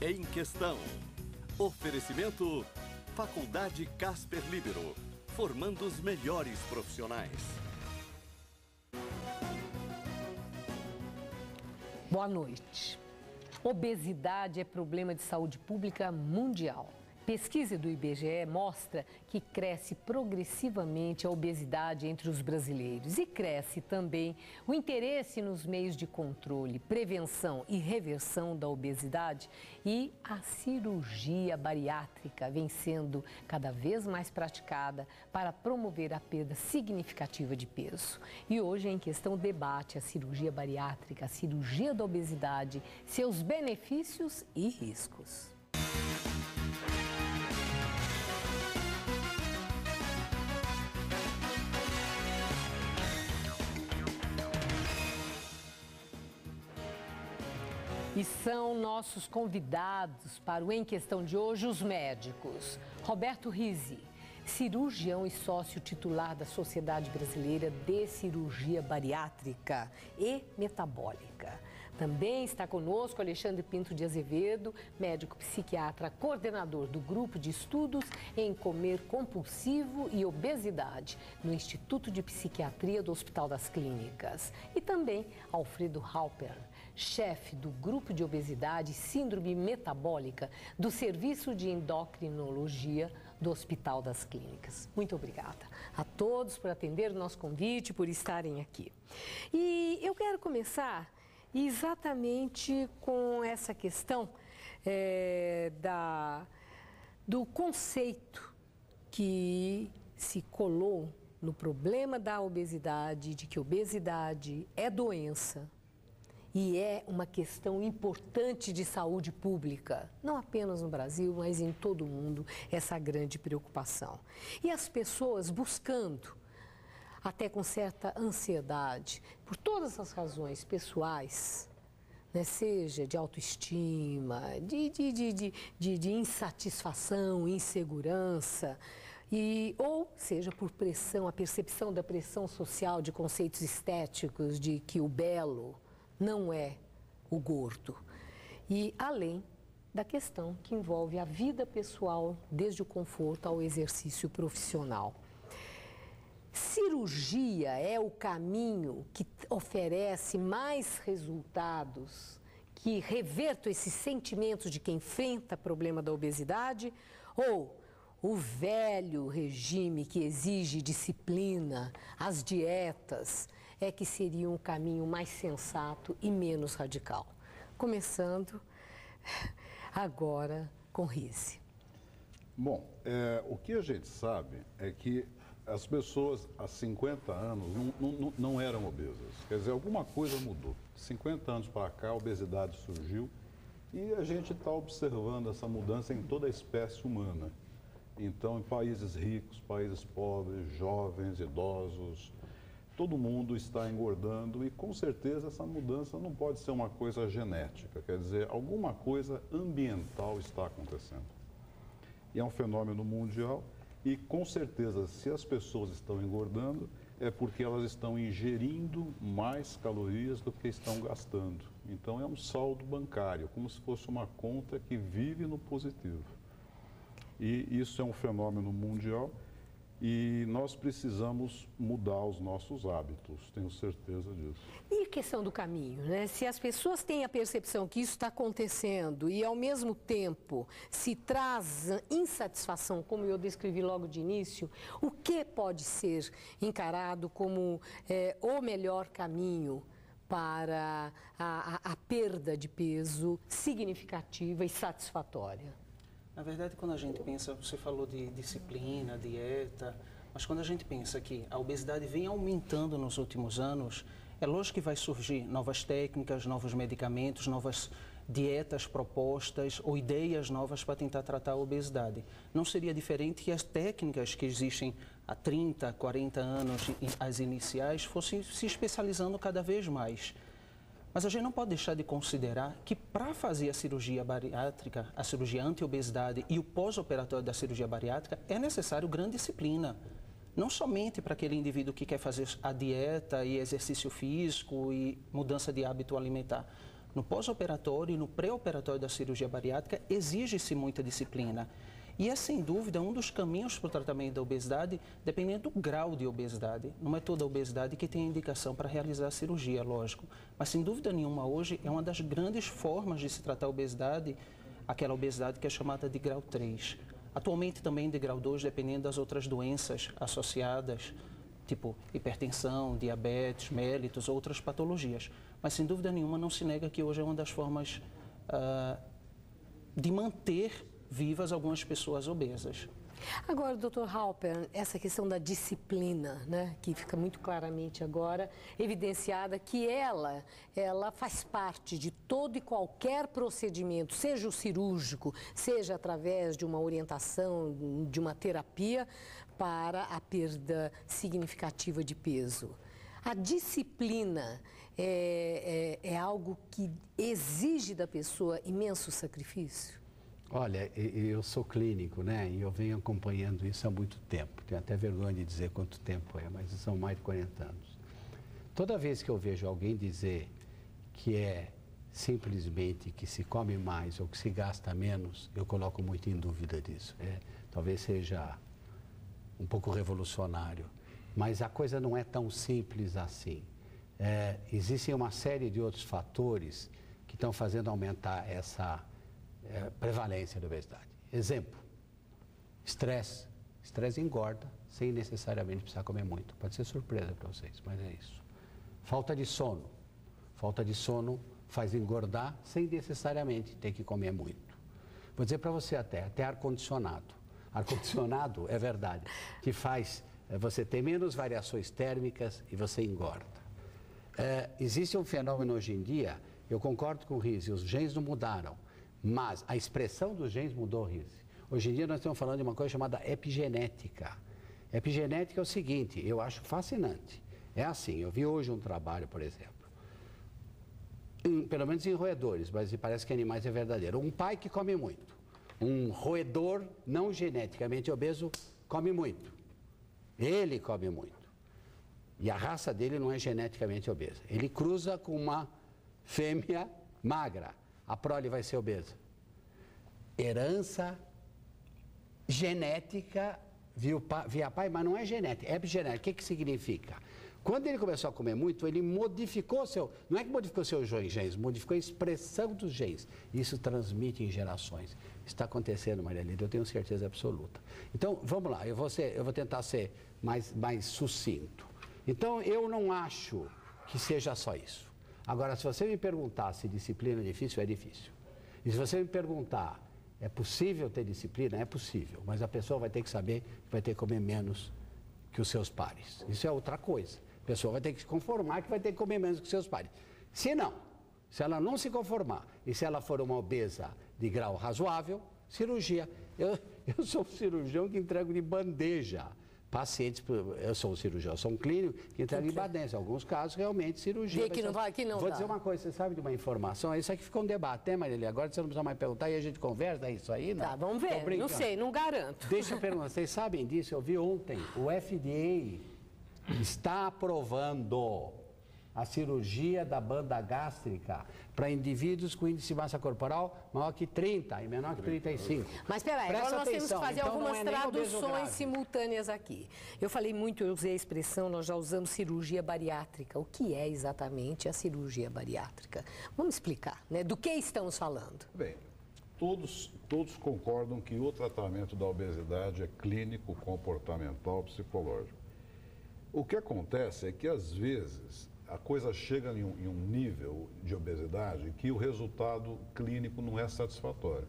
em Questão. Oferecimento Faculdade Casper Líbero, formando os melhores profissionais. Boa noite. Obesidade é problema de saúde pública mundial. Pesquisa do IBGE mostra que cresce progressivamente a obesidade entre os brasileiros e cresce também o interesse nos meios de controle, prevenção e reversão da obesidade, e a cirurgia bariátrica vem sendo cada vez mais praticada para promover a perda significativa de peso. E hoje Em Questão debate a cirurgia bariátrica, a cirurgia da obesidade, seus benefícios e riscos. E são nossos convidados para o Em Questão de hoje os médicos. Roberto Rizzi, cirurgião e sócio titular da Sociedade Brasileira de Cirurgia Bariátrica e Metabólica. Também está conosco Alexandre Pinto de Azevedo, médico psiquiatra, coordenador do Grupo de Estudos em Comer Compulsivo e Obesidade, no Instituto de Psiquiatria do Hospital das Clínicas. E também Alfredo Halper, chefe do Grupo de Obesidade e Síndrome Metabólica do Serviço de Endocrinologia do Hospital das Clínicas. Muito obrigada a todos por atender o nosso convite, por estarem aqui. E eu quero começar exatamente com essa questão do conceito que se colou no problema da obesidade, de que obesidade é doença e é uma questão importante de saúde pública, não apenas no Brasil, mas em todo o mundo, essa grande preocupação. E as pessoas buscando, até com certa ansiedade, por todas as razões pessoais, né, seja de autoestima, de insatisfação, insegurança, ou seja por pressão, a percepção da pressão social de conceitos estéticos, de que o belo não é o gordo. E além da questão que envolve a vida pessoal, desde o conforto ao exercício profissional. Cirurgia é o caminho que oferece mais resultados, que revertam esses sentimentos de quem enfrenta o problema da obesidade? Ou o velho regime que exige disciplina, as dietas, é que seria um caminho mais sensato e menos radical? Começando agora com Rizzi. Bom, o que a gente sabe é que as pessoas há 50 anos não eram obesas. Quer dizer, alguma coisa mudou. 50 anos para cá, a obesidade surgiu e a gente está observando essa mudança em toda a espécie humana. Então, em países ricos, países pobres, jovens, idosos, todo mundo está engordando e, com certeza, essa mudança não pode ser uma coisa genética. Quer dizer, alguma coisa ambiental está acontecendo. E é um fenômeno mundial. E, com certeza, se as pessoas estão engordando, é porque elas estão ingerindo mais calorias do que estão gastando. Então, é um saldo bancário, como se fosse uma conta que vive no positivo. E isso é um fenômeno mundial e nós precisamos mudar os nossos hábitos, tenho certeza disso. E a questão do caminho, né? Se as pessoas têm a percepção que isso está acontecendo e, ao mesmo tempo, se traz insatisfação, como eu descrevi logo de início, o que pode ser encarado como o melhor caminho para a perda de peso significativa e satisfatória? Na verdade, quando a gente pensa, você falou de disciplina, dieta, mas quando a gente pensa que a obesidade vem aumentando nos últimos anos, é lógico que vai surgir novas técnicas, novos medicamentos, novas dietas propostas ou ideias novas para tentar tratar a obesidade. Não seria diferente que as técnicas que existem há 30, 40 anos, as iniciais, fossem se especializando cada vez mais. Mas a gente não pode deixar de considerar que para fazer a cirurgia bariátrica, a cirurgia anti-obesidade e o pós-operatório da cirurgia bariátrica, é necessário grande disciplina. Não somente para aquele indivíduo que quer fazer a dieta e exercício físico e mudança de hábito alimentar, no pós-operatório e no pré-operatório da cirurgia bariátrica, exige-se muita disciplina. E é, sem dúvida, um dos caminhos para o tratamento da obesidade, dependendo do grau de obesidade. Não é toda obesidade que tem indicação para realizar a cirurgia, lógico. Mas, sem dúvida nenhuma, hoje é uma das grandes formas de se tratar a obesidade, aquela obesidade que é chamada de grau 3. Atualmente também de grau 2, dependendo das outras doenças associadas, tipo hipertensão, diabetes, mellitus, outras patologias. Mas, sem dúvida nenhuma, não se nega que hoje é uma das formas de manter vivas algumas pessoas obesas. Agora, doutor Halper, essa questão da disciplina, né, que fica muito claramente agora evidenciada que ela faz parte de todo e qualquer procedimento, seja o cirúrgico, seja através de uma orientação, de uma terapia para a perda significativa de peso. A disciplina é algo que exige da pessoa imenso sacrifício? Olha, eu sou clínico, né? E eu venho acompanhando isso há muito tempo. Tenho até vergonha de dizer quanto tempo é, mas são mais de 40 anos. Toda vez que eu vejo alguém dizer que é simplesmente que se come mais ou que se gasta menos, eu coloco muito em dúvida disso. Talvez seja um pouco revolucionário, mas a coisa não é tão simples assim. Existem uma série de outros fatores que estão fazendo aumentar essa prevalência da obesidade. Exemplo, estresse. Estresse engorda sem necessariamente precisar comer muito. Pode ser surpresa para vocês, mas é isso. Falta de sono. Falta de sono faz engordar sem necessariamente ter que comer muito. Vou dizer para você até ar-condicionado. Ar-condicionado, é verdade, que faz você ter menos variações térmicas e você engorda. Existe um fenômeno hoje em dia, eu concordo com o Rizzi, os genes não mudaram, mas a expressão dos genes mudou, Rizzi. Hoje em dia nós estamos falando de uma coisa chamada epigenética. Epigenética é o seguinte, eu acho fascinante. É assim, eu vi hoje um trabalho, por exemplo, pelo menos em roedores, mas parece que animais é verdadeiro. Um pai que come muito, um roedor não geneticamente obeso come muito. Ele come muito. E a raça dele não é geneticamente obesa. Ele cruza com uma fêmea magra. A prole vai ser obesa. Herança genética via pai, mas não é genética, é epigenética. O que significa? Quando ele começou a comer muito, ele modificou não é que modificou seus genes, modificou a expressão dos genes. Isso transmite em gerações. Isso está acontecendo, Maria Lídia, eu tenho certeza absoluta. Então, vamos lá, eu vou tentar ser mais sucinto. Então, eu não acho que seja só isso. Agora, se você me perguntar se disciplina é difícil, é difícil. E se você me perguntar, é possível ter disciplina? É possível, mas a pessoa vai ter que saber que vai ter que comer menos que os seus pares. Isso é outra coisa. A pessoa vai ter que se conformar que vai ter que comer menos que os seus pares. Se ela não se conformar e se ela for uma obesa de grau razoável, cirurgia. Eu sou um cirurgião que entrego de bandeja pacientes, eu sou um cirurgião, eu sou um clínico que entrega de bandeja. Em alguns casos, realmente, cirurgia. Vou dizer uma coisa, você sabe de uma informação? Isso aqui ficou um debate, né, Marília? Agora você não precisa mais perguntar e a gente conversa, é isso aí, não? Tá, vamos ver. Não sei, não garanto. Deixa eu perguntar, vocês sabem disso? Eu vi ontem, o FDA está aprovando a cirurgia da banda gástrica para indivíduos com índice de massa corporal maior que 30 e menor que 35. Mas espera aí, agora nós temos que fazer algumas traduções simultâneas aqui. Eu falei muito, eu usei a expressão, nós já usamos cirurgia bariátrica. O que é exatamente a cirurgia bariátrica? Vamos explicar, né? Do que estamos falando? Bem, todos concordam que o tratamento da obesidade é clínico, comportamental, psicológico. O que acontece é que, às vezes, a coisa chega em um nível de obesidade que o resultado clínico não é satisfatório.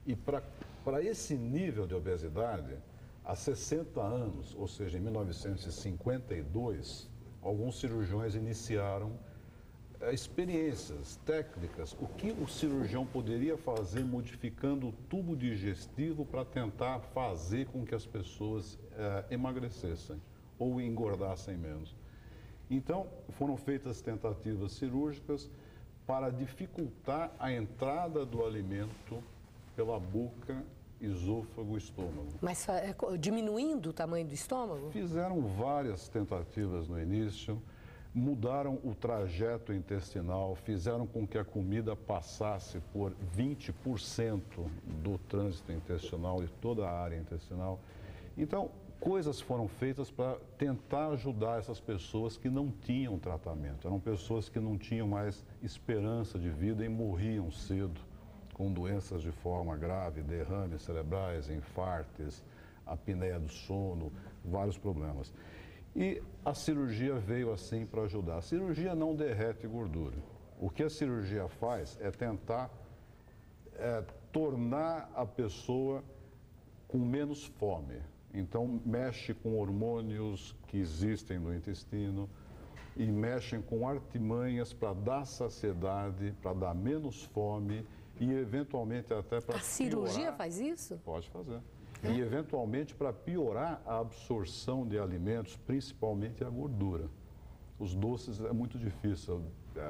E para esse nível de obesidade, há 60 anos, ou seja, em 1952, alguns cirurgiões iniciaram experiências técnicas, o que o cirurgião poderia fazer modificando o tubo digestivo para tentar fazer com que as pessoas emagrecessem ou engordassem menos. Então, foram feitas tentativas cirúrgicas para dificultar a entrada do alimento pela boca, esôfago e estômago. Mas diminuindo o tamanho do estômago? Fizeram várias tentativas no início. mudaram o trajeto intestinal, fizeram com que a comida passasse por 20% do trânsito intestinal e toda a área intestinal. Então, coisas foram feitas para tentar ajudar essas pessoas que não tinham tratamento. Eram pessoas que não tinham mais esperança de vida e morriam cedo, com doenças de forma grave, derrames cerebrais, infartos, apneia do sono, vários problemas. E a cirurgia veio assim para ajudar. A cirurgia não derrete gordura. O que a cirurgia faz é tentar tornar a pessoa com menos fome. Então, mexe com hormônios que existem no intestino e mexem com artimanhas para dar saciedade, para dar menos fome e, eventualmente, até para A cirurgia faz isso? Pode fazer. E, eventualmente, para piorar a absorção de alimentos, principalmente a gordura. Os doces é muito difícil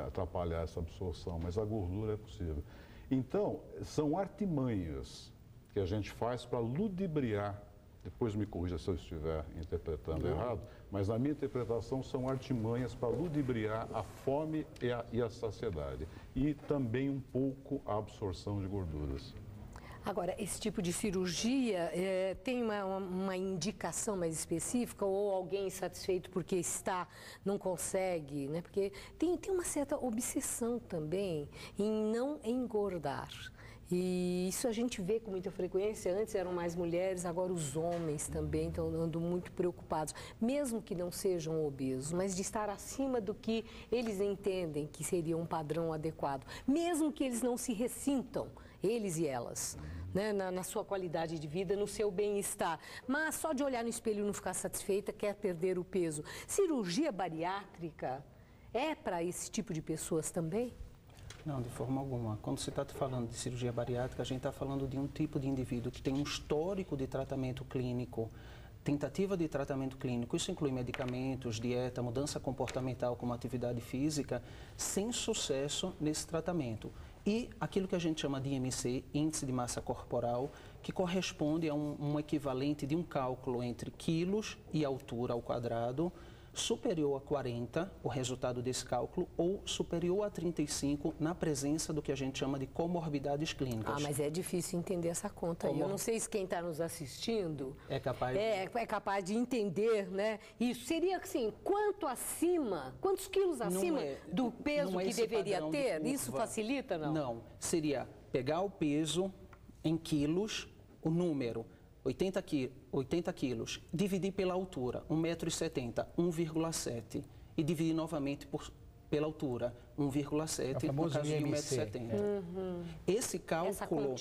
atrapalhar essa absorção, mas a gordura é possível. Então, são artimanhas que a gente faz para ludibriar. Depois me corrija se eu estiver interpretando errado, mas na minha interpretação são artimanhas para ludibriar a fome e a saciedade. E também um pouco a absorção de gorduras. Agora, esse tipo de cirurgia tem uma indicação mais específica ou alguém insatisfeito porque não consegue, né? Porque tem uma certa obsessão também em não engordar. E isso a gente vê com muita frequência. Antes eram mais mulheres, agora os homens também estão andando muito preocupados. Mesmo que não sejam obesos, mas de estar acima do que eles entendem que seria um padrão adequado. Mesmo que eles não se ressintam, eles e elas, né, na sua qualidade de vida, no seu bem-estar. Mas só de olhar no espelho e não ficar satisfeita, quer perder o peso. Cirurgia bariátrica é para esse tipo de pessoas também? Não, de forma alguma. Quando se está falando de cirurgia bariátrica, a gente está falando de um tipo de indivíduo que tem um histórico de tratamento clínico, tentativa de tratamento clínico. Isso inclui medicamentos, dieta, mudança comportamental como atividade física, sem sucesso nesse tratamento. E aquilo que a gente chama de IMC, Índice de Massa Corporal, que corresponde a um equivalente de um cálculo entre quilos e altura ao quadrado, superior a 40, o resultado desse cálculo, ou superior a 35, na presença do que a gente chama de comorbidades clínicas. Ah, mas é difícil entender essa conta aí. Eu não sei se quem está nos assistindo é capaz de entender, né? Isso seria assim, quantos quilos acima do peso que deveria ter? Isso facilita, não? Não, seria pegar o peso em quilos, o número, 80 quilos, dividir pela altura, 1,70 m, 1,7. E dividir novamente pela altura, 1,7, no caso de 1,70 m. Esse cálculo,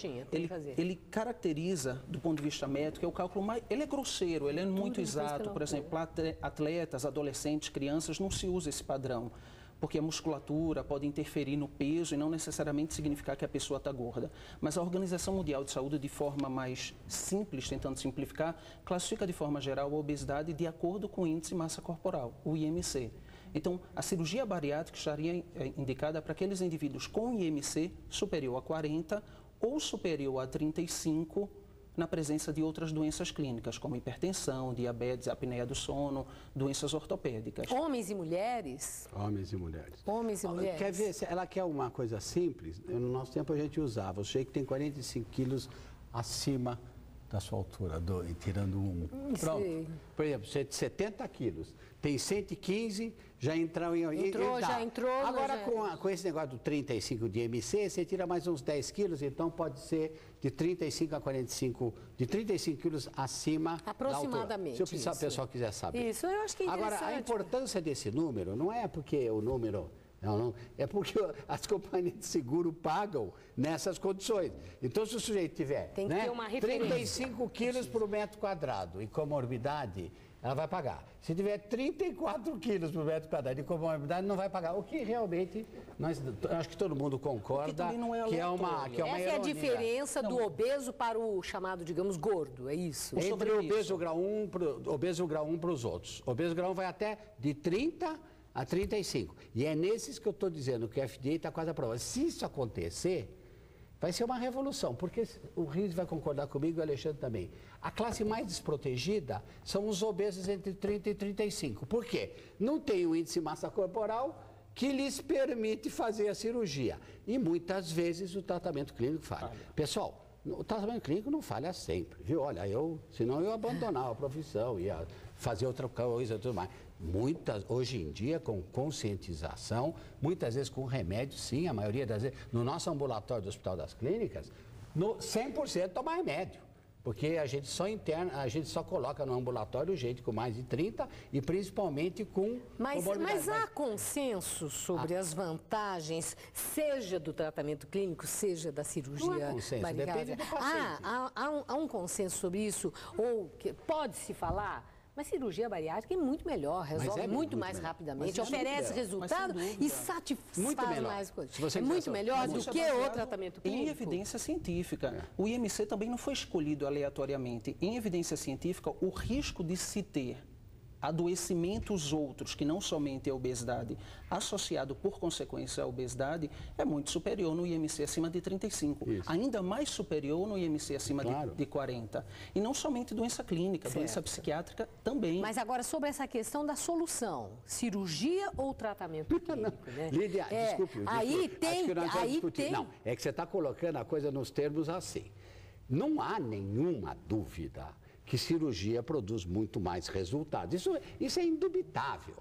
ele caracteriza, do ponto de vista médico, é o cálculo mais... Ele é grosseiro, ele é muito exato. Por exemplo, atletas, adolescentes, crianças, não se usa esse padrão, porque a musculatura pode interferir no peso e não necessariamente significar que a pessoa está gorda. Mas a Organização Mundial de Saúde, de forma mais simples, tentando simplificar, classifica de forma geral a obesidade de acordo com o Índice de Massa Corporal, o IMC. Então, a cirurgia bariátrica estaria indicada para aqueles indivíduos com IMC superior a 40 ou superior a 35, na presença de outras doenças clínicas, como hipertensão, diabetes, apneia do sono, doenças ortopédicas. Homens e mulheres? Homens e mulheres. Homens e mulheres. Quer ver, se ela quer uma coisa simples, no nosso tempo a gente usava, o shake tem 45 quilos acima da sua altura, tirando um. Pronto. Sim. Por exemplo, você de 70 quilos, tem 115, já entrou em... já entrou. Agora, com esse negócio do 35 de MC, você tira mais uns 10 quilos, então pode ser de 35 a 45, de 35 quilos acima aproximadamente, da altura. Se o pessoal quiser saber. Isso, eu acho que é interessante. Agora, a importância desse número não é porque o número... Não, é porque as companhias de seguro pagam nessas condições. Então, se o sujeito tiver tem que ter uma referência. 35 quilos por metro quadrado e comorbidade, ela vai pagar. Se tiver 34 quilos por metro quadrado e comorbidade, não vai pagar. O que realmente, acho que todo mundo concorda que é uma Essa é a diferença do obeso para o chamado, digamos, gordo, é isso? Entre o obeso grau 1 para os outros. O obeso grau 1 vai até de 30 a 35. E é nesses que eu estou dizendo que o FDA está quase aprovado. Se isso acontecer, Vai ser uma revolução, porque o Riz vai concordar comigo e o Alexandre também. A classe mais desprotegida são os obesos entre 30 e 35. Por quê? Não tem o índice de massa corporal que lhes permite fazer a cirurgia. E muitas vezes o tratamento clínico falha. Pessoal, o tratamento clínico não falha sempre, viu? Olha, senão eu abandonava a profissão, ia fazer outra coisa e tudo mais. Hoje em dia, com conscientização, muitas vezes com remédio, sim, a maioria das vezes. No nosso ambulatório do Hospital das Clínicas, 100% toma remédio. Porque a gente só coloca no ambulatório gente com mais de 30 e principalmente com Mas há consenso sobre as vantagens, seja do tratamento clínico, seja da cirurgia não é consenso, bariátrica? depende do paciente. Há um consenso sobre isso? Ou que pode-se falar? Mas cirurgia bariátrica é muito melhor, resolve muito mais rapidamente, oferece resultado e satisfaz mais coisas. É muito melhor do que o tratamento clínico. Em evidência científica. O IMC também não foi escolhido aleatoriamente. Em evidência científica, o risco de se ter adoecimentos outros, que não somente a obesidade, associado por consequência à obesidade, é muito superior no IMC acima de 35. Isso. Ainda mais superior no IMC acima de 40. E não somente doença clínica, doença psiquiátrica também. Mas agora, sobre essa questão da solução, cirurgia ou tratamento clínico, né? Lídia, desculpe. Aí tem... Não, é que você está colocando a coisa nos termos assim. Não há nenhuma dúvida que cirurgia produz muito mais resultados. Isso é indubitável.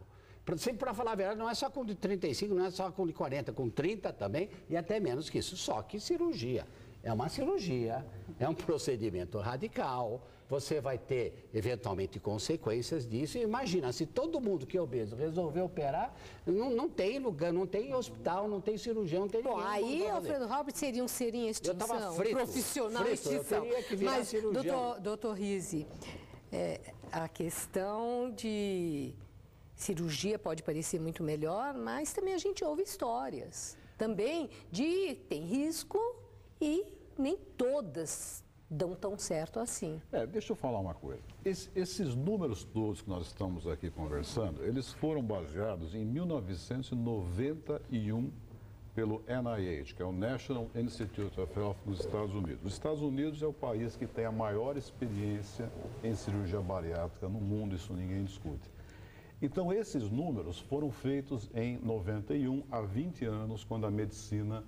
Para falar a verdade, não é só com de 35, não é só com de 40, com 30 também, e até menos que isso. Só que cirurgia é uma cirurgia, é um procedimento radical, você vai ter, eventualmente, consequências disso. E imagina, se todo mundo que é obeso resolver operar, não tem lugar, não tem hospital, não tem cirurgião, não tem ninguém. Bom, aí, Alfredo Roberts seria um ser em extinção, eu tava frito, profissional em extinção. Eu teria que virar cirurgião. Mas, doutor Rizzi, a questão de cirurgia pode parecer muito melhor, mas também a gente ouve histórias. Também tem risco e nem todas dão tão certo assim. Deixa eu falar uma coisa. Esses números todos que nós estamos aqui conversando, eles foram baseados em 1991 pelo NIH, que é o National Institute of Health dos Estados Unidos. Os Estados Unidos é o país que tem a maior experiência em cirurgia bariátrica no mundo, isso ninguém discute. Então, esses números foram feitos em 91, há 20 anos, quando a medicina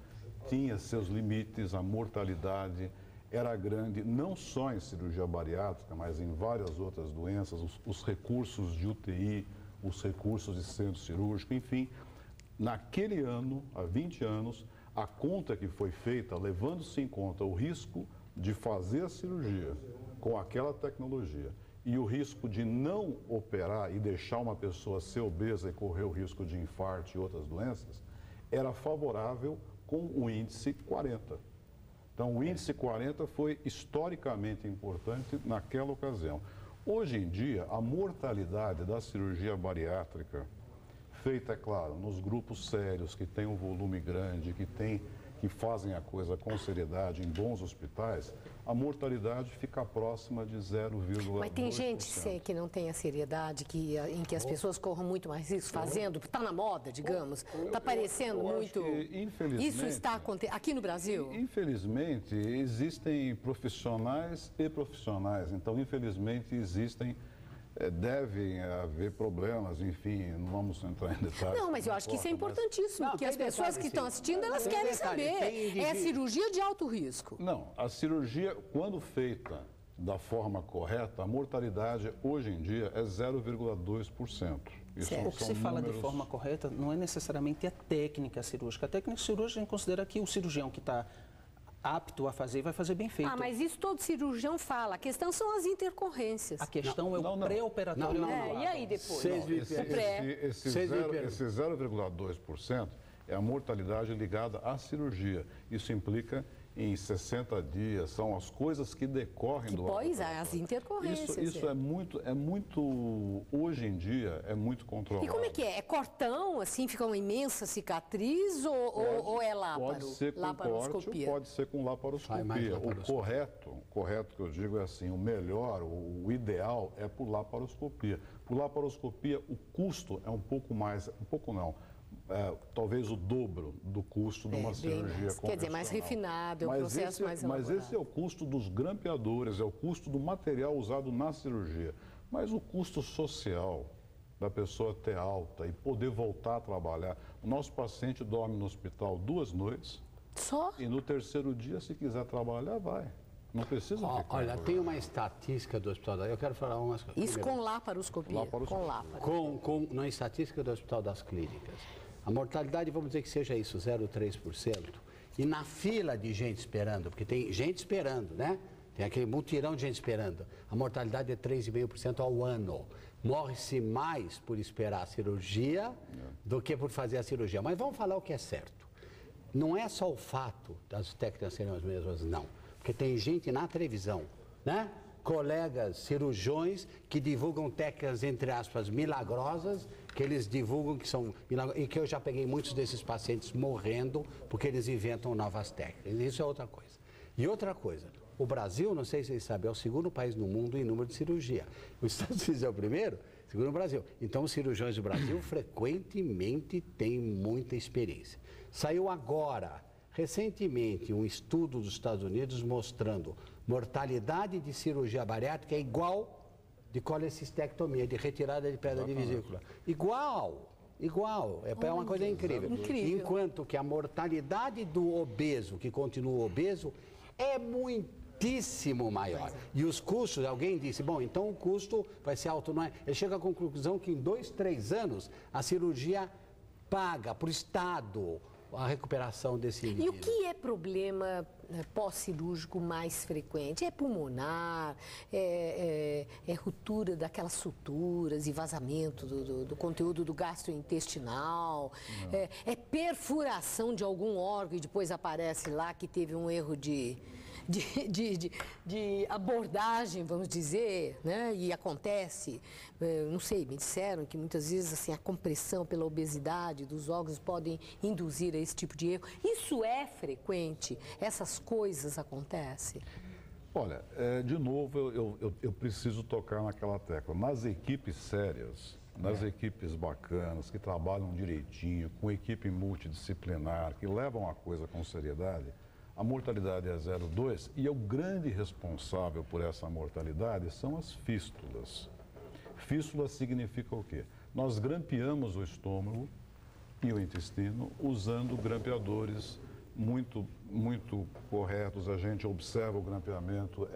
tinha seus limites, a mortalidade era grande, não só em cirurgia bariátrica, mas em várias outras doenças, os recursos de UTI, os recursos de centro cirúrgico, enfim. Naquele ano, há 20 anos, a conta que foi feita, levando-se em conta o risco de fazer a cirurgia com aquela tecnologia e o risco de não operar e deixar uma pessoa ser obesa e correr o risco de infarto e outras doenças, era favorável com o índice 40. Então, o índice 40 foi historicamente importante naquela ocasião. Hoje em dia, a mortalidade da cirurgia bariátrica, feita, é claro, nos grupos sérios, que têm um volume grande, que fazem a coisa com seriedade em bons hospitais, a mortalidade fica próxima de 0,2%. Mas tem gente que não tem a seriedade, em que as pessoas corram muito mais risco fazendo, está na moda, digamos, está aparecendo muito. Infelizmente, isso está acontecendo aqui no Brasil? Infelizmente, existem profissionais e profissionais, então, infelizmente, devem haver problemas, enfim, não vamos entrar em detalhes. Não, mas eu acho que isso é importantíssimo, porque as pessoas que estão assistindo, elas querem saber. É cirurgia de alto risco. Não, a cirurgia, quando feita da forma correta, a mortalidade hoje em dia é 0,2%. O que se fala de forma correta não é necessariamente a técnica cirúrgica. A técnica cirúrgica a gente considera que o cirurgião que está apto a fazer, vai fazer bem feito. Mas isso todo cirurgião fala. A questão são as intercorrência. A questão é o pré-operatório. E aí depois? Esse 0,2% é a mortalidade ligada à cirurgia. Isso implica em 60 dias, são as coisas que decorrem do Pois é, as intercorrências. Isso é muito, hoje em dia, é muito controlado. E como é que é? É cortão, assim, fica uma imensa cicatriz ou é láparo? Pode ser com corte, pode ser com laparoscopia. O correto que eu digo é assim, o melhor, o ideal é por laparoscopia. Por laparoscopia, o custo é um pouco mais, talvez o dobro do custo de uma cirurgia convencional. Quer dizer, mais refinado, é um processo mais elaborado. Mas esse é o custo dos grampeadores, é o custo do material usado na cirurgia. Mas o custo social da pessoa ter alta e poder voltar a trabalhar. O nosso paciente dorme no hospital 2 noites. Só? E no 3º dia, se quiser trabalhar, vai. Não precisa ficar. Olha, tem uma estatística do Hospital das Clínicas. Eu quero falar umas coisas. Isso com laparoscopia. Na estatística do Hospital das Clínicas. A mortalidade, vamos dizer que seja isso, 0,3%. E na fila de gente esperando, porque tem gente esperando, né? Tem aquele mutirão de gente esperando. A mortalidade é 3,5% ao ano. Morre-se mais por esperar a cirurgia do que por fazer a cirurgia. Mas vamos falar o que é certo. Não é só o fato das técnicas serem as mesmas, não. Porque tem gente na televisão, né? Colegas cirurgiões que divulgam técnicas, entre aspas, milagrosas, que eles divulgam que são milagrosas, e que eu já peguei muitos desses pacientes morrendo porque eles inventam novas técnicas. Isso é outra coisa. E outra coisa, o Brasil, não sei se vocês sabem, é o 2º país no mundo em número de cirurgia. Os Estados Unidos é o primeiro, segundo o Brasil. Então, os cirurgiões do Brasil frequentemente têm muita experiência. Saiu agora, recentemente, um estudo dos Estados Unidos mostrando mortalidade de cirurgia bariátrica é igual de colecistectomia, de retirada de pedra de vesícula. Igual. É uma coisa incrível. Enquanto que a mortalidade do obeso, que continua obeso, é muitíssimo maior. E os custos, alguém disse, bom, então o custo vai ser alto, não é? Ele chega à conclusão que em 2, 3 anos a cirurgia paga para o Estado a recuperação desse indivíduo. E o que é problema pós-cirúrgico mais frequente? É pulmonar, é ruptura daquelas suturas e vazamento do conteúdo do gastrointestinal, é perfuração de algum órgão e depois aparece lá que teve um erro de abordagem, vamos dizer, né? E acontece, não sei, me disseram que muitas vezes assim, a compressão pela obesidade dos órgãos podem induzir a esse tipo de erro. Isso é frequente? Essas coisas acontecem? Olha, de novo, eu preciso tocar naquela tecla. Nas equipes sérias, nas equipes bacanas, que trabalham direitinho, com equipe multidisciplinar, que levam a coisa com seriedade, a mortalidade é 0,2 e o grande responsável por essa mortalidade são as fístulas. Fístula significa o quê? Nós grampeamos o estômago e o intestino usando grampeadores muito corretos. A gente observa o grampeamento,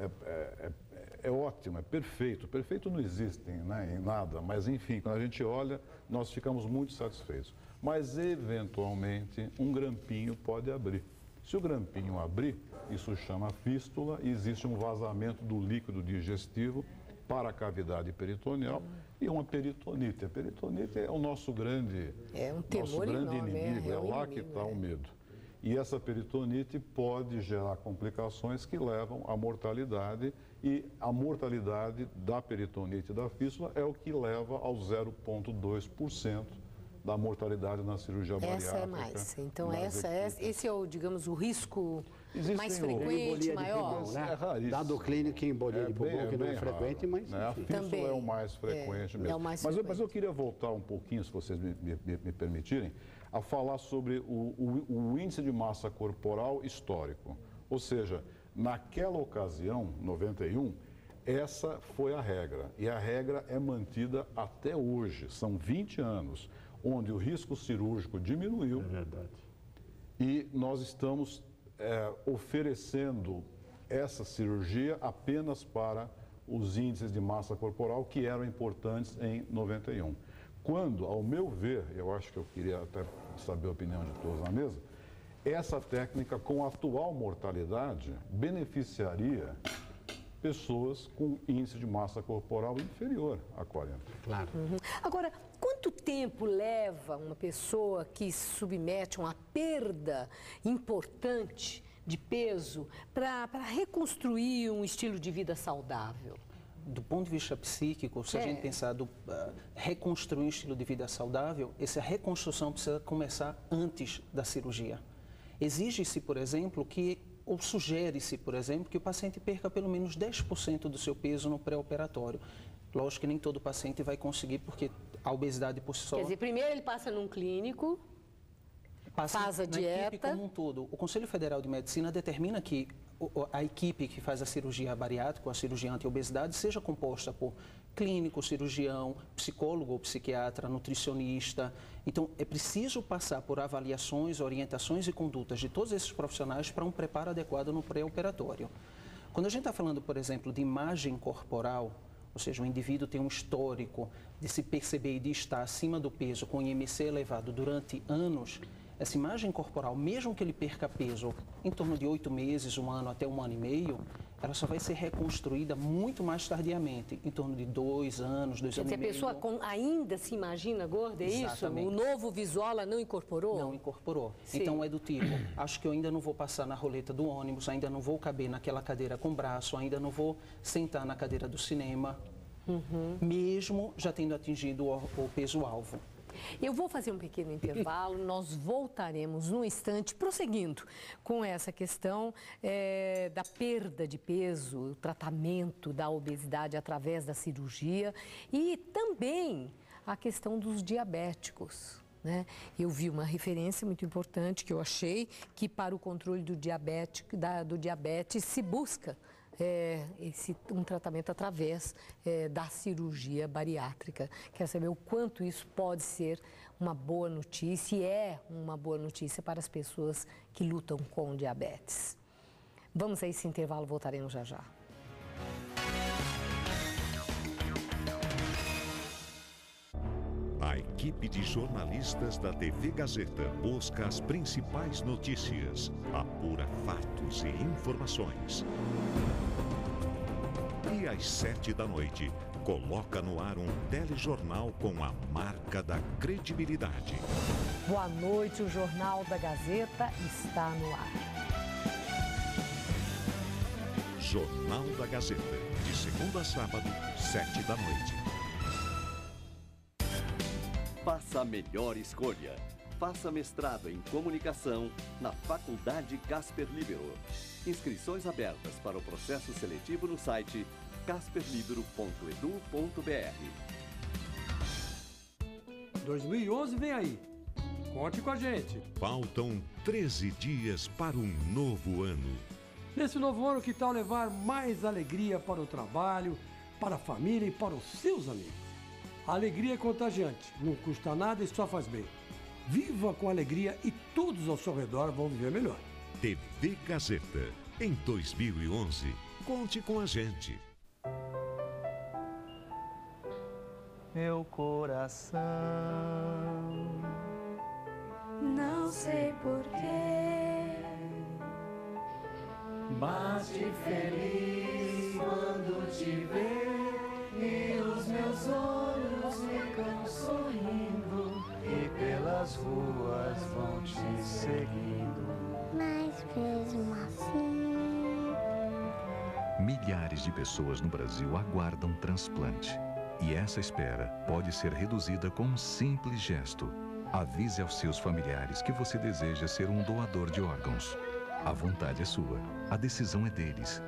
é ótimo, é perfeito. Perfeito não existe, né, em nada, mas enfim, quando a gente olha, nós ficamos muito satisfeitos. Mas, eventualmente, um grampinho pode abrir. Se o grampinho abrir, isso chama fístula e existe um vazamento do líquido digestivo para a cavidade peritoneal e uma peritonite. A peritonite é o nosso grande, inimigo, é lá que está o medo. E essa peritonite pode gerar complicações que levam à mortalidade e a mortalidade da peritonite e da fístula é o que leva ao 0,2% da mortalidade na cirurgia bariátrica. Essa é mais. Então, esse é o, digamos, o risco mais frequente, maior. Né? É raríssimo. Dado clínico que embolia de pulmão, que não é frequente, mas... Né? A fístula também é o mais frequente mesmo. É o mais frequente. Mas eu queria voltar um pouquinho, se vocês me permitirem, a falar sobre o índice de massa corporal histórico. Ou seja, naquela ocasião, 91, essa foi a regra. E a regra é mantida até hoje. São 20 anos. Onde o risco cirúrgico diminuiu. É verdade. E nós estamos oferecendo essa cirurgia apenas para os índices de massa corporal que eram importantes em 91. Quando, ao meu ver, eu acho que eu queria até saber a opinião de todos na mesa, essa técnica com a atual mortalidade beneficiaria pessoas com índice de massa corporal inferior a 40. Claro. Agora, quanto tempo leva uma pessoa que se submete a uma perda importante de peso para reconstruir um estilo de vida saudável? Do ponto de vista psíquico, se a gente pensar reconstruir um estilo de vida saudável, essa reconstrução precisa começar antes da cirurgia. Exige-se, por exemplo, ou sugere-se, por exemplo, que o paciente perca pelo menos 10% do seu peso no pré-operatório. Lógico que nem todo paciente vai conseguir, porque a obesidade por si só... Quer dizer, primeiro ele passa num clínico, faz a na dieta. equipe como um todo. O Conselho Federal de Medicina determina que a equipe que faz a cirurgia bariátrica, a cirurgia anti-obesidade, seja composta por clínico, cirurgião, psicólogo ou psiquiatra, nutricionista. Então, é preciso passar por avaliações, orientações e condutas de todos esses profissionais para um preparo adequado no pré-operatório. Quando a gente está falando, por exemplo, de imagem corporal, ou seja, o indivíduo tem um histórico de se perceber e de estar acima do peso com IMC elevado durante anos, essa imagem corporal, mesmo que ele perca peso em torno de 8 meses, 1 ano até 1 ano e meio, ela só vai ser reconstruída muito mais tardiamente, em torno de 2 anos, 2 anos e meio. Quer dizer, a pessoa ainda se imagina gorda, é Exatamente. isso? O novo visual ela não incorporou? Não incorporou. Sim. Então é do tipo, acho que eu ainda não vou passar na roleta do ônibus, ainda não vou caber naquela cadeira com braço, ainda não vou sentar na cadeira do cinema, mesmo já tendo atingido o peso-alvo. Eu vou fazer um pequeno intervalo, nós voltaremos num instante, prosseguindo com essa questão da perda de peso, o tratamento da obesidade através da cirurgia e também a questão dos diabéticos. Né? Eu vi uma referência muito importante que eu achei que para o controle do diabetes se busca um tratamento através da cirurgia bariátrica. Quero saber o quanto isso pode ser uma boa notícia e é uma boa notícia para as pessoas que lutam com diabetes. Vamos a esse intervalo, voltaremos já já. A equipe de jornalistas da TV Gazeta busca as principais notícias, apura fatos e informações. E às 7 da noite, coloca no ar um telejornal com a marca da credibilidade. Boa noite, o Jornal da Gazeta está no ar. Jornal da Gazeta, de segunda a sábado, 7 da noite. Faça a melhor escolha. Faça mestrado em comunicação na Faculdade Casper Líbero. Inscrições abertas para o processo seletivo no site casperlibero.edu.br. 2011 vem aí. Conte com a gente. Faltam 13 dias para um novo ano. Nesse novo ano, que tal levar mais alegria para o trabalho, para a família e para os seus amigos? A alegria é contagiante, não custa nada e só faz bem. Viva com alegria e todos ao seu redor vão viver melhor. TV Gazeta. Em 2011, conte com a gente. Meu coração, não sei porquê, bate feliz quando te vê e os meus olhos ficam sorrindo e pelas ruas vão te seguindo. mas mesmo assim. Milhares de pessoas no Brasil aguardam transplante. E essa espera pode ser reduzida com um simples gesto. Avise aos seus familiares que você deseja ser um doador de órgãos. A vontade é sua, a decisão é deles.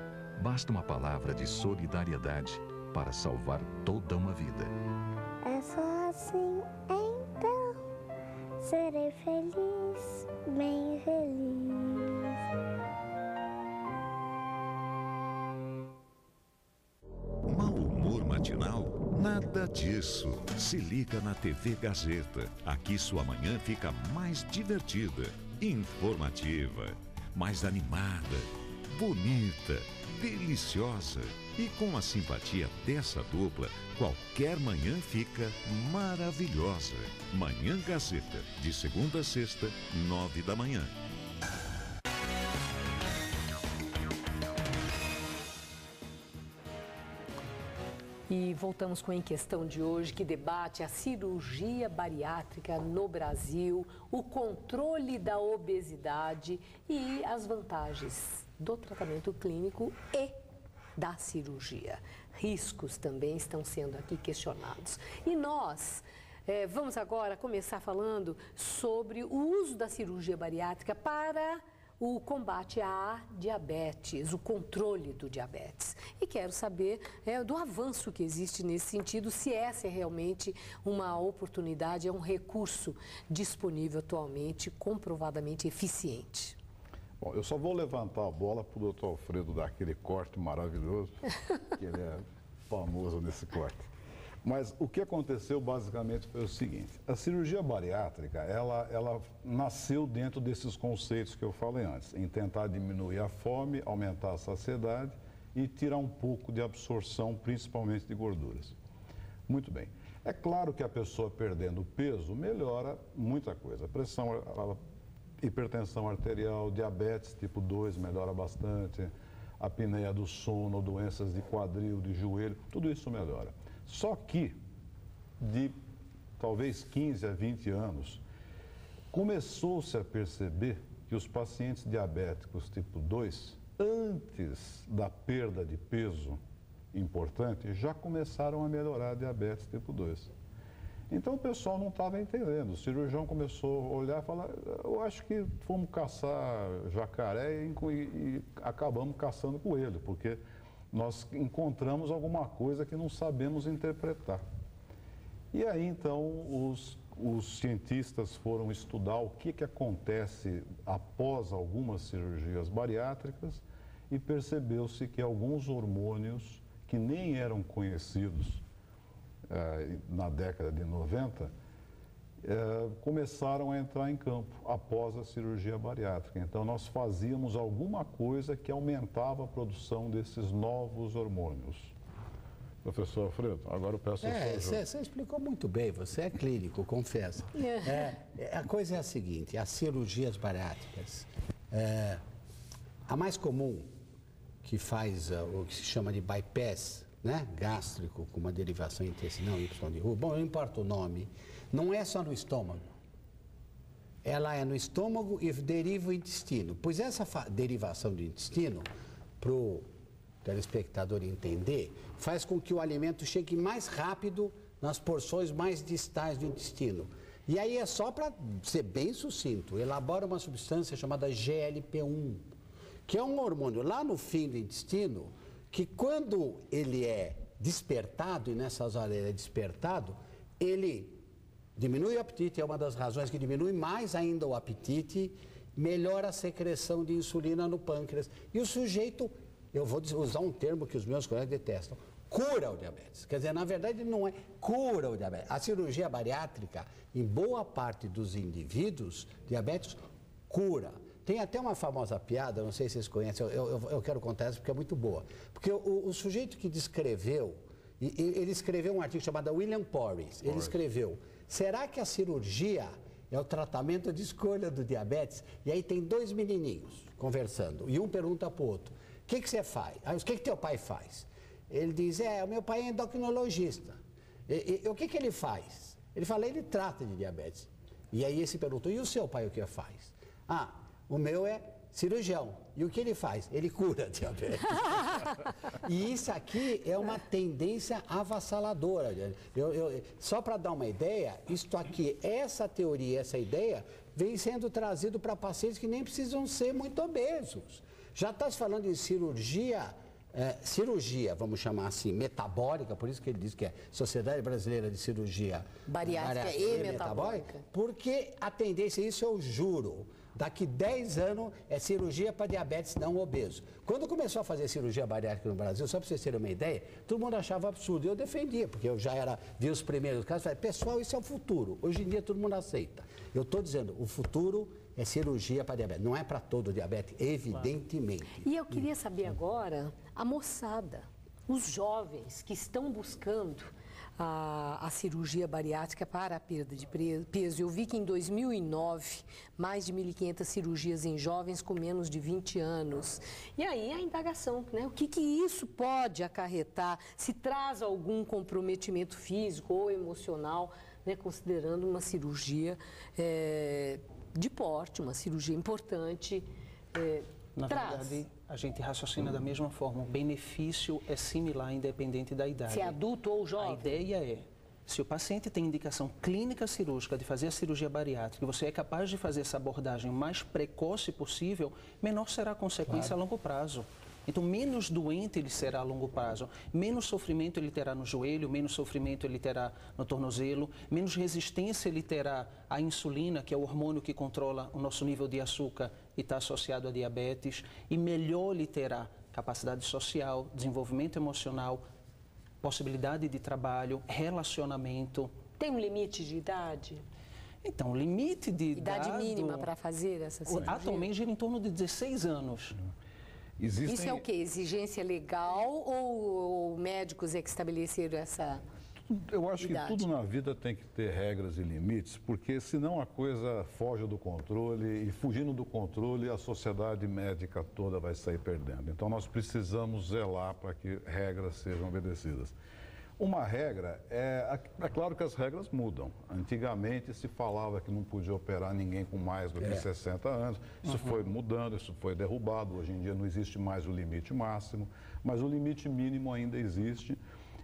Basta uma palavra de solidariedade para salvar toda uma vida. É só assim, então serei feliz, bem feliz. Mau humor matinal? Nada disso. Se liga na TV Gazeta. Aqui sua manhã fica mais divertida, informativa, mais animada, bonita, deliciosa. E com a simpatia dessa dupla, qualquer manhã fica maravilhosa. Manhã Gazeta, de segunda a sexta, 9 da manhã. E voltamos com a Em Questão de hoje, que debate a cirurgia bariátrica no Brasil, o controle da obesidade e as vantagens do tratamento clínico e da cirurgia. Riscos também estão sendo aqui questionados. E nós vamos agora começar falando sobre o uso da cirurgia bariátrica para o combate à diabetes, o controle do diabetes. E quero saber do avanço que existe nesse sentido, se essa é realmente uma oportunidade, é um recurso disponível atualmente, comprovadamente eficiente. Bom, eu só vou levantar a bola para o doutor Alfredo dar aquele corte maravilhoso, que ele é famoso nesse corte. Mas o que aconteceu basicamente foi o seguinte: a cirurgia bariátrica, ela nasceu dentro desses conceitos que eu falei antes, em tentar diminuir a fome, aumentar a saciedade e tirar um pouco de absorção, principalmente de gorduras. Muito bem. É claro que a pessoa perdendo peso melhora muita coisa. Hipertensão arterial, diabetes tipo 2 melhora bastante, a apneia do sono, doenças de quadril, de joelho, tudo isso melhora. Só que, de talvez 15 a 20 anos, começou-se a perceber que os pacientes diabéticos tipo 2, antes da perda de peso importante, já começaram a melhorar a diabetes tipo 2. Então o pessoal não estava entendendo. O cirurgião começou a olhar e falar: eu acho que fomos caçar jacaré e acabamos caçando coelho, porque nós encontramos alguma coisa que não sabemos interpretar. E aí então os cientistas foram estudar o que acontece após algumas cirurgias bariátricas e percebeu-se que alguns hormônios que nem eram conhecidos na década de 90, começaram a entrar em campo após a cirurgia bariátrica. Então, nós fazíamos alguma coisa que aumentava a produção desses novos hormônios. Professor Alfredo, agora eu peço a sua ajuda. Você explicou muito bem, você é clínico, confesso. A coisa é a seguinte: as cirurgias bariátricas, a mais comum, que faz o que se chama de bypass, né, gástrico, com uma derivação intestinal, Y de rua, bom, não importa o nome, não é só no estômago. Ela é no estômago e deriva o intestino. Pois essa derivação do intestino, para o telespectador entender, faz com que o alimento chegue mais rápido nas porções mais distais do intestino. E aí é só para ser bem sucinto, elabora uma substância chamada GLP-1, que é um hormônio lá no fim do intestino, que quando ele é despertado, e nessas horas ele é despertado, ele diminui o apetite, é uma das razões que diminui mais ainda o apetite, melhora a secreção de insulina no pâncreas. E o sujeito, eu vou usar um termo que os meus colegas detestam, cura o diabetes. Quer dizer, na verdade não é cura o diabetes. A cirurgia bariátrica, em boa parte dos indivíduos diabéticos, cura. Tem até uma famosa piada, não sei se vocês conhecem, eu quero contar essa porque é muito boa. Porque o sujeito que descreveu, ele escreveu um artigo chamado William Porres, ele escreveu: será que a cirurgia é o tratamento de escolha do diabetes? E aí tem dois menininhos conversando, e um pergunta para o outro: o que você faz? O que teu pai faz? Ele diz: o meu pai é endocrinologista. O que ele faz? Ele fala: ele trata de diabetes. E aí esse perguntou: e o seu pai o que faz? O meu é cirurgião. E o que ele faz? Ele cura diabetes. E isso aqui é uma tendência avassaladora. Só para dar uma ideia, isto aqui, essa teoria, essa ideia, vem sendo trazido para pacientes que nem precisam ser muito obesos. Já está se falando em cirurgia, vamos chamar assim, metabólica, por isso que ele diz que é Sociedade Brasileira de Cirurgia Bariátrica e Metabólica. Porque a tendência, isso eu juro, daqui 10 anos é cirurgia para diabetes não obeso. Quando começou a fazer cirurgia bariátrica no Brasil, só para vocês terem uma ideia, todo mundo achava absurdo. Eu defendia, porque eu já vi os primeiros casos, falei: pessoal, isso é o futuro. Hoje em dia todo mundo aceita. Eu estou dizendo, o futuro é cirurgia para diabetes. Não é para todo diabetes, evidentemente. E eu queria saber agora, a moçada, os jovens que estão buscando a cirurgia bariátrica para a perda de peso. Eu vi que em 2009, mais de 1.500 cirurgias em jovens com menos de 20 anos. E aí a indagação, né? O que isso pode acarretar? Se traz algum comprometimento físico ou emocional, né? Considerando uma cirurgia de porte, uma cirurgia importante. Na verdade, a gente raciocina da mesma forma. O benefício é similar, independente da idade. Se é adulto ou jovem? A ideia é Se o paciente tem indicação clínica cirúrgica de fazer a cirurgia bariátrica e você é capaz de fazer essa abordagem o mais precoce possível, menor será a consequência a longo prazo. Então, menos doente ele será a longo prazo, menos sofrimento ele terá no joelho, menos sofrimento ele terá no tornozelo, menos resistência ele terá à insulina, que é o hormônio que controla o nosso nível de açúcar e está associado a diabetes, e melhor ele terá capacidade social, desenvolvimento emocional, possibilidade de trabalho, relacionamento. Tem um limite de idade? Então, o limite de idade mínima para fazer essa cirurgia? Atualmente gira em torno de 16 anos. Isso é o quê? Exigência legal ou médicos é que estabeleceram essa Eu acho idade? que tudo na vida tem que ter regras e limites, porque senão a coisa foge do controle e fugindo do controle a sociedade médica toda vai sair perdendo. Então nós precisamos zelar para que regras sejam obedecidas. Uma regra, é claro que as regras mudam. Antigamente se falava que não podia operar ninguém com mais do que 60 anos. Isso foi mudando, isso foi derrubado. Hoje em dia não existe mais o limite máximo, mas o limite mínimo ainda existe.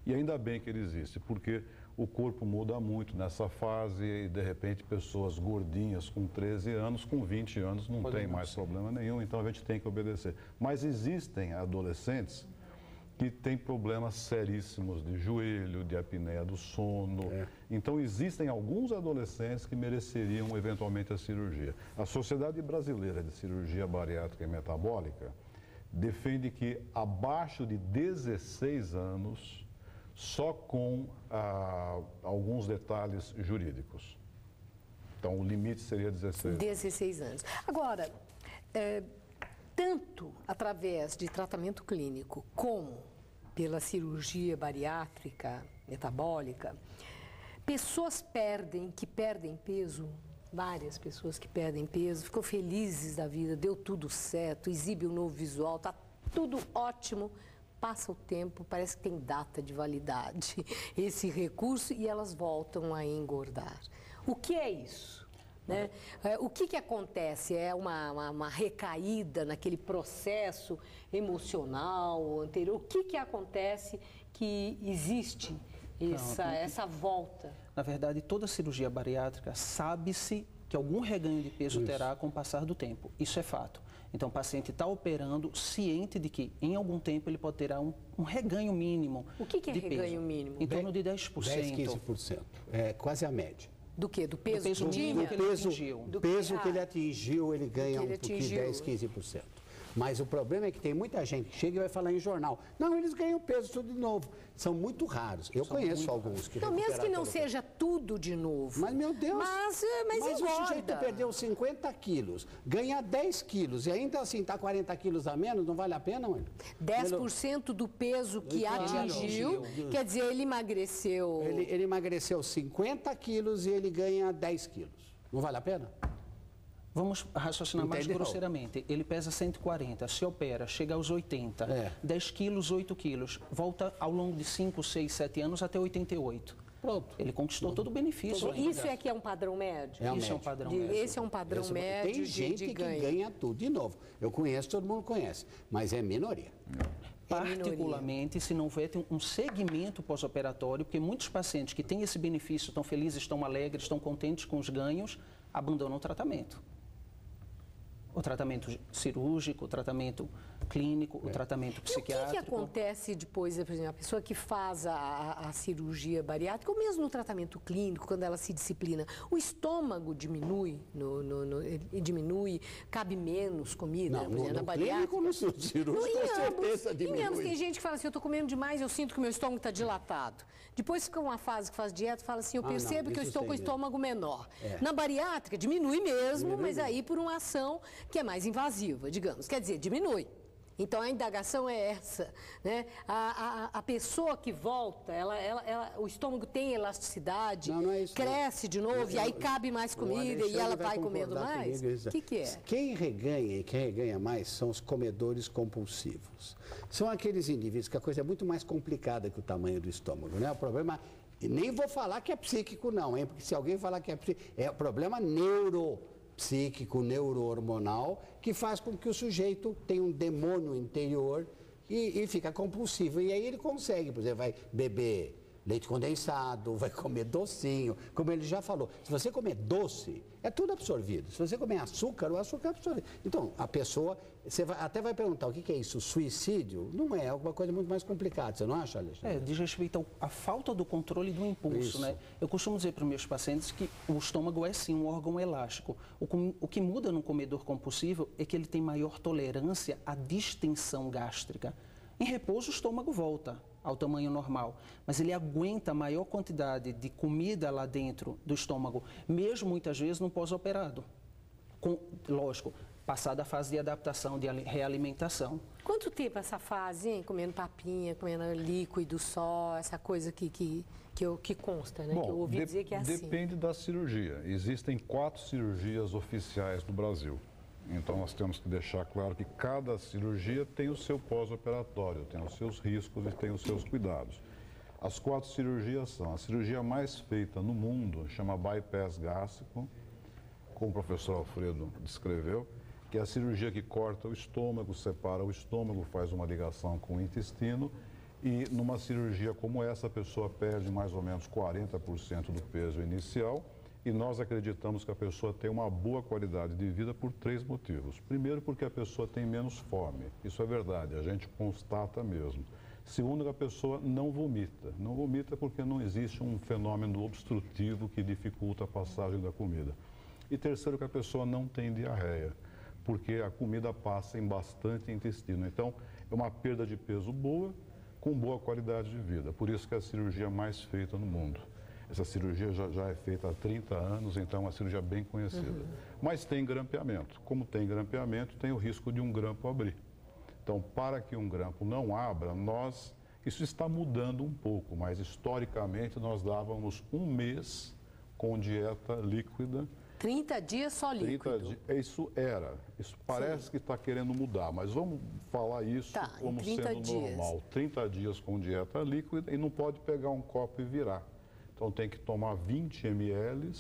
E ainda bem que ele existe, porque o corpo muda muito nessa fase e de repente pessoas gordinhas com 13 anos, com 20 anos não tem mais problema nenhum, então a gente tem que obedecer. Mas existem adolescentes que têm problemas seríssimos de joelho, de apneia do sono. Então, existem alguns adolescentes que mereceriam eventualmente a cirurgia. A Sociedade Brasileira de Cirurgia Bariátrica e Metabólica defende que abaixo de 16 anos, só com alguns detalhes jurídicos. Então, o limite seria 16 anos. 16 anos. Agora, tanto através de tratamento clínico como pela cirurgia bariátrica, metabólica, pessoas que perdem peso, várias pessoas que perdem peso, ficam felizes da vida, deu tudo certo, exibe um novo visual, está tudo ótimo, passa o tempo, parece que tem data de validade esse recurso e elas voltam a engordar. O que é isso? Né? O que acontece? É uma recaída naquele processo emocional anterior? O que acontece que existe essa volta? Na verdade, toda cirurgia bariátrica sabe-se que algum reganho de peso terá com o passar do tempo. Isso é fato. Então, o paciente está operando ciente de que, em algum tempo, ele pode ter um reganho mínimo. O que é reganho peso? mínimo? Em torno de 10%. 10, 15%. É quase a média. Do quê? Do peso que ele atingiu. Do peso que ele atingiu, ele ganha um pouquinho, 10, 15%. Mas o problema é que tem muita gente que chega e vai falar em jornal. Não, eles ganham peso tudo de novo. São muito raros. Eu conheço alguns que então, mesmo que não seja tudo de novo. Mas, meu Deus, mas o sujeito perdeu 50 quilos, ganha 10 quilos e ainda assim está 40 quilos a menos, não vale a pena, mano? 10% do peso que atingiu, quer dizer, ele emagreceu... Ele emagreceu 50 quilos e ele ganha 10 quilos. Não vale a pena? Vamos raciocinar mais grosseiramente. Ele pesa 140, se opera, chega aos 80, 10 quilos, 8 quilos, volta ao longo de 5, 6, 7 anos até 88. Pronto. Ele conquistou todo o benefício. Isso é que é um padrão médio? Isso é um padrão médio. Esse é um padrão médio Tem gente que ganha tudo. De novo, eu conheço, todo mundo conhece, mas é minoria. Particularmente se não houver um segmento pós-operatório, porque muitos pacientes que têm esse benefício, estão felizes, estão alegres, estão contentes com os ganhos, abandonam o tratamento. O tratamento cirúrgico, o tratamento clínico, o tratamento psiquiátrico. E o que acontece depois, por exemplo, a pessoa que faz a cirurgia bariátrica, ou mesmo no tratamento clínico, quando ela se disciplina, o estômago diminui, diminui, cabe menos comida, por exemplo, na bariátrica? Clínico, no cirúrgico, com certeza diminui. Em ambos, tem gente que fala assim, eu estou comendo demais, eu sinto que o meu estômago está dilatado. Depois fica uma fase que faz dieta, fala assim, eu percebo que eu estou com o estômago menor. Na bariátrica, diminui mesmo, mas aí por uma ação que é mais invasiva, digamos. Quer dizer, diminui. Então, a indagação é essa, né? A pessoa que volta, o estômago tem elasticidade, cresce de novo, e aí cabe mais comida e ela vai comendo mais? O que é? Quem reganha mais são os comedores compulsivos. São aqueles indivíduos que a coisa é muito mais complicada que o tamanho do estômago, né? O problema, e nem vou falar que é psíquico não, hein? Porque se alguém falar que é psíquico, é o problema neuropsíquico, neurohormonal, que faz com que o sujeito tenha um demônio interior e fica compulsivo. E aí ele consegue, por exemplo, vai beber leite condensado, vai comer docinho, como ele já falou. Se você comer doce, é tudo absorvido. Se você comer açúcar, o açúcar é absorvido. Então, a pessoa, você até vai perguntar, o que é isso? Suicídio? Não é, alguma coisa muito mais complicada, você não acha, Alexandre? Diz respeito à falta do controle do impulso, né? Eu costumo dizer para os meus pacientes que o estômago é sim um órgão elástico. O que muda no comedor compulsivo é que ele tem maior tolerância à distensão gástrica. Em repouso, o estômago volta ao tamanho normal, mas ele aguenta a maior quantidade de comida lá dentro do estômago, mesmo muitas vezes no pós-operado. Lógico, passada a fase de adaptação, de realimentação. Quanto tempo essa fase, hein? Comendo papinha, comendo líquido só, essa coisa que consta, né? Bom, que eu ouvi dizer que é assim. Depende da cirurgia. Existem 4 cirurgias oficiais no Brasil. Então, nós temos que deixar claro que cada cirurgia tem o seu pós-operatório, tem os seus riscos e tem os seus cuidados. As 4 cirurgias são: a cirurgia mais feita no mundo chama bypass gástrico, como o professor Alfredo descreveu, que é a cirurgia que corta o estômago, separa o estômago, faz uma ligação com o intestino, e numa cirurgia como essa, a pessoa perde mais ou menos 40% do peso inicial. E nós acreditamos que a pessoa tem uma boa qualidade de vida por 3 motivos. Primeiro, porque a pessoa tem menos fome. Isso é verdade, a gente constata mesmo. Segundo, que a pessoa não vomita. Não vomita porque não existe um fenômeno obstrutivo que dificulta a passagem da comida. E terceiro, que a pessoa não tem diarreia, porque a comida passa em bastante intestino. Então, é uma perda de peso boa, com boa qualidade de vida. Por isso que é a cirurgia mais feita no mundo. Essa cirurgia já é feita há 30 anos, então é uma cirurgia bem conhecida. Mas tem grampeamento. Como tem grampeamento, tem o risco de um grampo abrir. Então, para que um grampo não abra, isso está mudando um pouco, mas historicamente nós dávamos 1 mês com dieta líquida. 30 dias só líquido? Isso parece que está querendo mudar, mas vamos falar isso como sendo normal. 30 dias com dieta líquida e não pode pegar um copo e virar. Então, tem que tomar 20 ml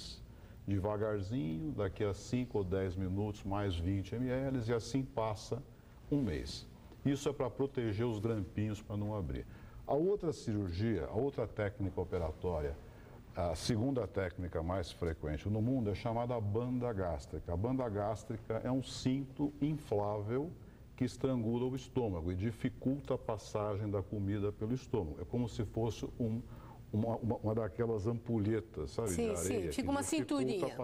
devagarzinho, daqui a 5 ou 10 minutos, mais 20 ml, e assim passa 1 mês. Isso é para proteger os grampinhos para não abrir. A outra cirurgia, a outra técnica operatória, a segunda técnica mais frequente no mundo é chamada banda gástrica. A banda gástrica é um cinto inflável que estrangula o estômago e dificulta a passagem da comida pelo estômago. É como se fosse uma daquelas ampulhetas, sabe, de areia. Sim, fica uma cinturinha.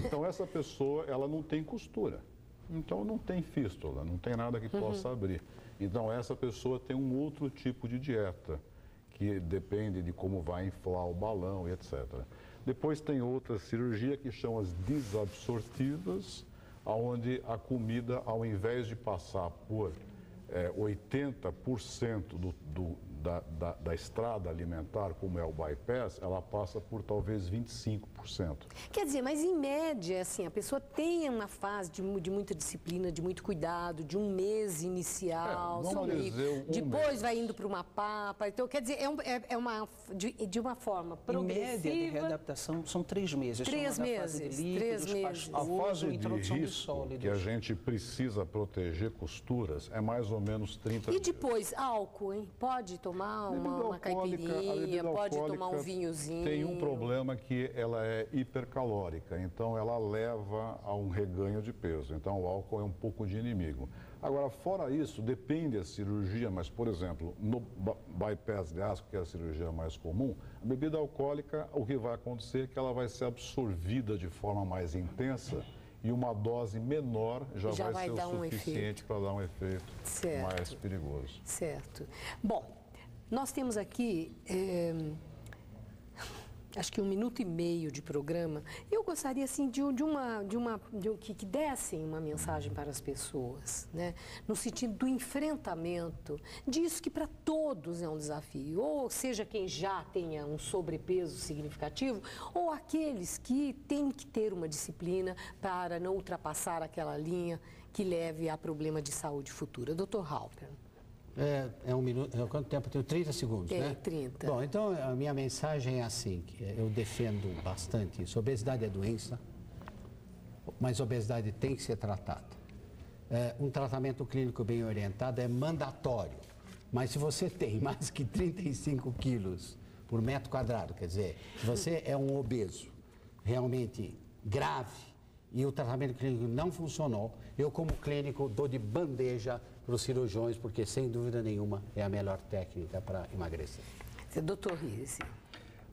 Então, essa pessoa, ela não tem costura. Então, não tem fístula, não tem nada que possa abrir. Então, essa pessoa tem um outro tipo de dieta, que depende de como vai inflar o balão e etc. Depois tem outra cirurgia que chama as desabsortivas, onde a comida, ao invés de passar por 80% da estrada alimentar, como é o bypass, ela passa por talvez 25%. Quer dizer, mas em média, assim, a pessoa tem uma fase de muita disciplina, de muito cuidado, de 1 mês inicial, depois vai indo para uma papa. Então, quer dizer, de uma forma progressiva. Em média de readaptação são 3 meses. 3 meses. A fase de risco que a gente precisa proteger costuras é mais ou menos 30 dias. E depois, álcool, hein? Pode tomar uma caipirinha, pode tomar um vinhozinho. Tem um problema que ela é hipercalórica, então ela leva a um reganho de peso. Então o álcool é um pouco de inimigo. Agora, fora isso, depende da cirurgia, mas, por exemplo, no bypass gástrico, que é a cirurgia mais comum, a bebida alcoólica, o que vai acontecer é que ela vai ser absorvida de forma mais intensa e uma dose menor já vai ser o suficiente para dar um efeito mais perigoso. Certo. Bom, nós temos aqui, acho que 1 minuto e meio de programa. Eu gostaria, assim, que dessem uma mensagem para as pessoas, né? No sentido do enfrentamento disso que para todos é um desafio, ou seja, quem já tenha um sobrepeso significativo, ou aqueles que têm que ter uma disciplina para não ultrapassar aquela linha que leve a problema de saúde futura. Dr. Halper. É 1 minuto, quanto tempo? Eu tenho 30 segundos, né? 30. Bom, então a minha mensagem é assim, que eu defendo bastante isso. Obesidade é doença, mas obesidade tem que ser tratada. Um tratamento clínico bem orientado é mandatório Mas se você tem mais que 35 quilos por metro quadrado, quer dizer, se você é um obeso realmente grave e o tratamento clínico não funcionou, eu como clínico dou de bandeja para os cirurgiões, porque sem dúvida nenhuma é a melhor técnica para emagrecer. Doutor Rize.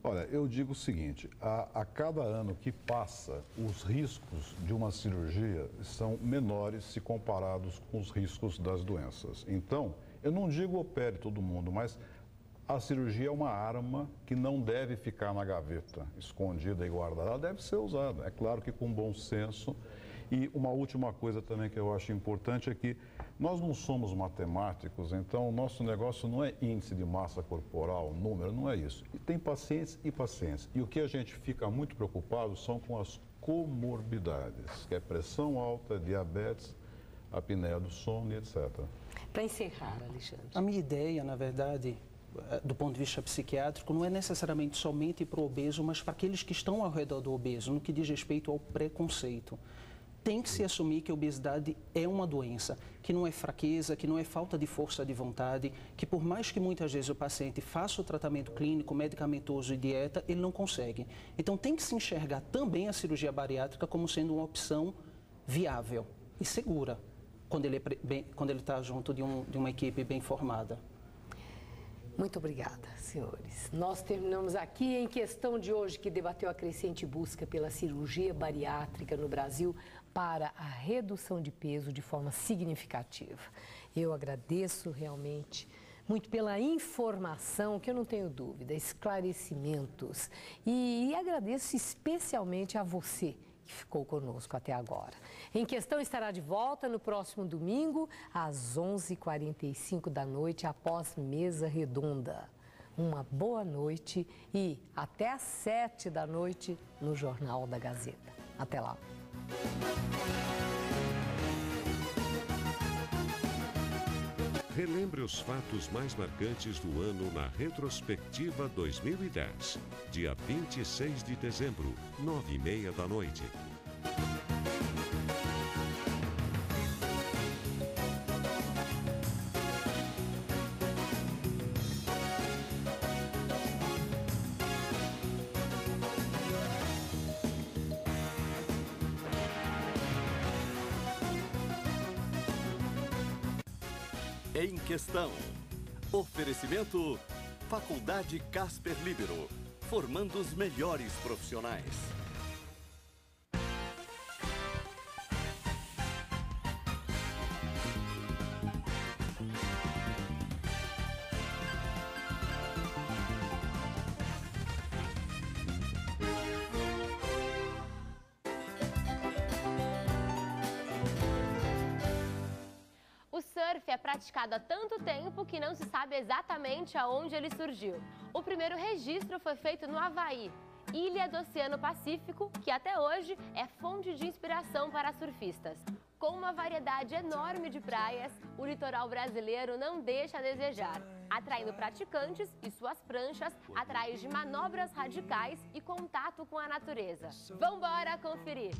Olha, eu digo o seguinte, a cada ano que passa, os riscos de uma cirurgia são menores se comparados com os riscos das doenças. Então, eu não digo opere todo mundo, mas a cirurgia é uma arma que não deve ficar na gaveta, escondida e guardada, ela deve ser usada. É claro que com bom senso. E uma última coisa também que eu acho importante é que nós não somos matemáticos, então o nosso negócio não é índice de massa corporal, número, não é isso. E tem pacientes e pacientes. E o que a gente fica muito preocupado são com as comorbidades, que é pressão alta, diabetes, apneia do sono e etc. Para encerrar, Alexandre. A minha ideia, na verdade, do ponto de vista psiquiátrico, não é necessariamente somente para o obeso, mas para aqueles que estão ao redor do obeso, no que diz respeito ao preconceito. Tem que se assumir que a obesidade é uma doença, que não é fraqueza, que não é falta de força de vontade, que por mais que muitas vezes o paciente faça o tratamento clínico, medicamentoso e dieta, ele não consegue. Então tem que se enxergar também a cirurgia bariátrica como sendo uma opção viável e segura, quando ele está junto de uma equipe bem formada. Muito obrigada, senhores. Nós terminamos aqui em questão de hoje, que debateu a crescente busca pela cirurgia bariátrica no Brasil para a redução de peso de forma significativa. Eu agradeço realmente muito pela informação, que eu não tenho dúvida, esclarecimentos. E agradeço especialmente a você que ficou conosco até agora. Em Questão estará de volta no próximo domingo, às 11h45 da noite, após mesa redonda. Uma boa noite e até às 7 da noite no Jornal da Gazeta. Até lá. Relembre os fatos mais marcantes do ano na Retrospectiva 2010. Dia 26 de dezembro, 9h30 da noite. Em Questão. Oferecimento Faculdade Casper Libero, formando os melhores profissionais. O surf é praticado há tanto tempo que não se sabe exatamente aonde ele surgiu. O primeiro registro foi feito no Havaí, ilha do Oceano Pacífico, que até hoje é fonte de inspiração para surfistas. Com uma variedade enorme de praias, o litoral brasileiro não deixa a desejar, atraindo praticantes e suas pranchas atrás de manobras radicais e contato com a natureza. Vambora conferir!